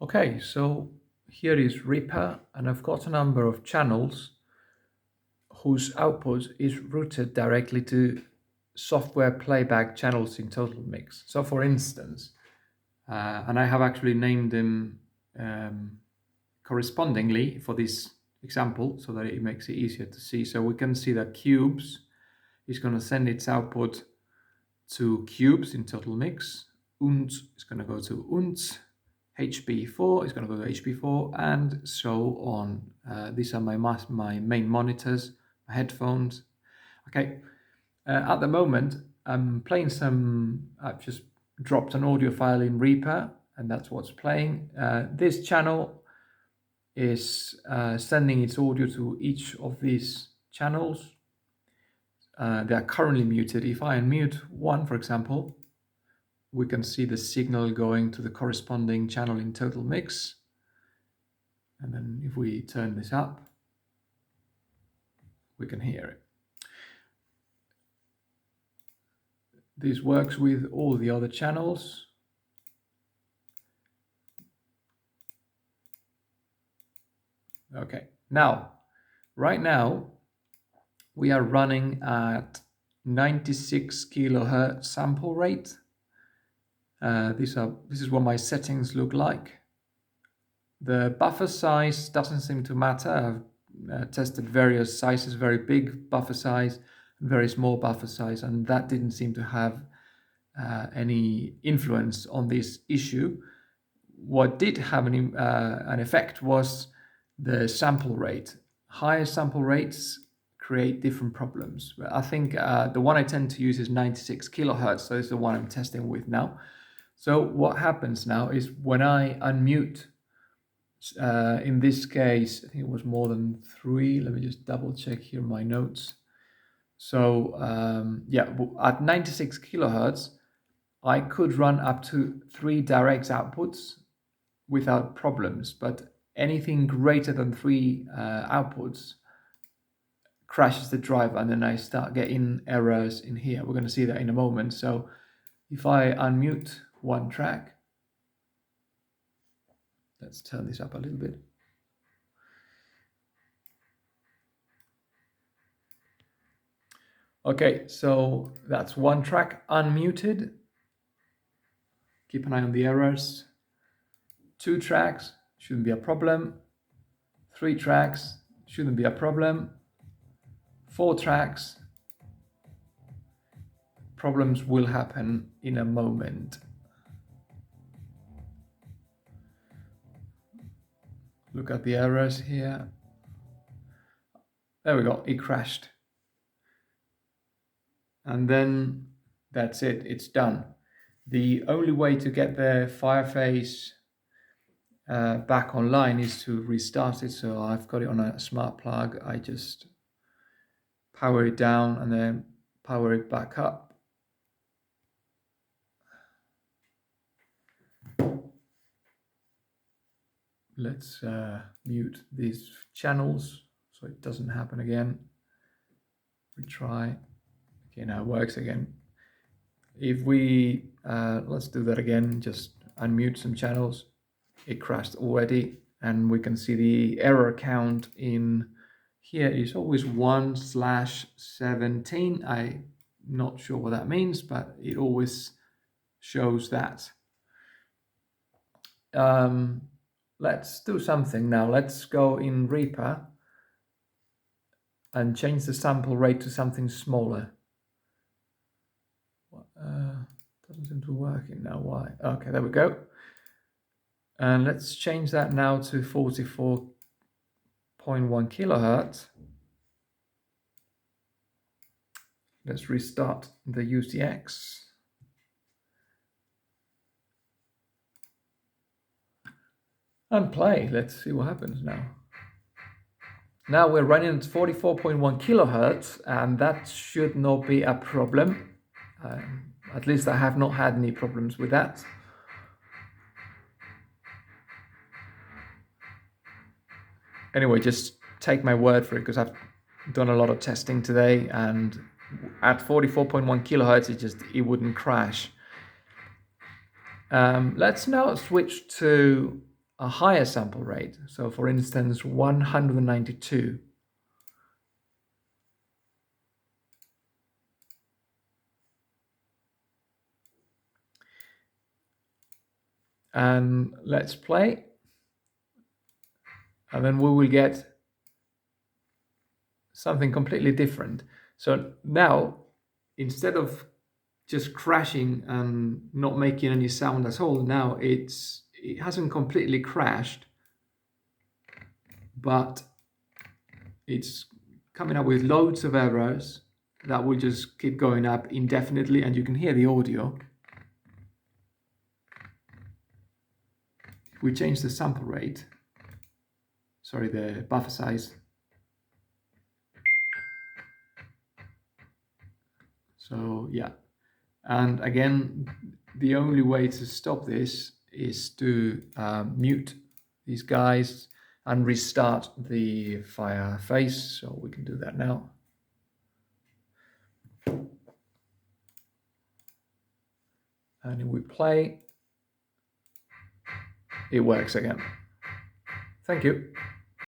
Okay, so here is Reaper, and I've got a number of channels whose output is routed directly to software playback channels in Total Mix. So for instance, and I have actually named them correspondingly for this example so that it makes it easier to see. So we can see that cubes is going to send its output to cubes in Total Mix. UNT is going to go to UNT. HB4 is going to go to HB4, and so on. These are my main monitors, my headphones. Okay, at the moment I'm playing I've just dropped an audio file in Reaper, and that's what's playing. This channel is sending its audio to each of these channels. They are currently muted. If I unmute one, for example, we can see the signal going to the corresponding channel in Total Mix. And then if we turn this up, we can hear it. This works with all the other channels. Okay, now, right now, we are running at 96 kilohertz sample rate. This is what my settings look like. The buffer size doesn't seem to matter. I've tested various sizes, very big buffer size, very small buffer size, and that didn't seem to have any influence on this issue. What did have an effect was the sample rate. Higher sample rates create different problems. But I think the one I tend to use is 96 kilohertz, so it's the one I'm testing with now. So what happens now is when I unmute, in this case, I think it was more than 3. Let me just double check here my notes. So yeah, at 96 kilohertz, I could run up to 3 direct outputs without problems, but anything greater than 3 outputs crashes the driver, and then I start getting errors in here. We're going to see that in a moment. So if I unmute one track, let's turn this up a little bit. Okay, so that's one track unmuted. Keep an eye on the errors. 2 tracks, shouldn't be a problem. 3 tracks, shouldn't be a problem. 4 tracks, problems will happen in a moment. Look at the errors here. There we go, it crashed. And then that's it, it's done. The only way to get the Fireface back online is to restart it. So I've got it on a smart plug. I just power it down and then power it back up. Let's mute these channels so it doesn't happen again. Retry. Okay, now it works again. If we, let's do that again, just unmute some channels. It crashed already, and we can see the error count in here is always 1/17. I'm not sure what that means, but it always shows that. Let's do something now. Let's go in Reaper and change the sample rate to something smaller. Doesn't seem to be working now. Why? Okay, there we go. And let's change that now to 44.1 kilohertz. Let's restart the UCX. And play. Let's see what happens now. Now we're running at 44.1 kilohertz, and that should not be a problem. At least I have not had any problems with that. Anyway, just take my word for it, because I've done a lot of testing today, and at 44.1 kilohertz, it wouldn't crash. Let's now switch to a higher sample rate. So for instance, 192. And let's play. And then we will get something completely different. So now, instead of just crashing and not making any sound at all, now it hasn't completely crashed, but it's coming up with loads of errors that will just keep going up indefinitely, and you can hear the audio. If we change the sample rate, sorry, the buffer size. So yeah, and again, the only way to stop this is to mute these guys and restart the fire face. So we can do that now. And if we play, it works again. Thank you.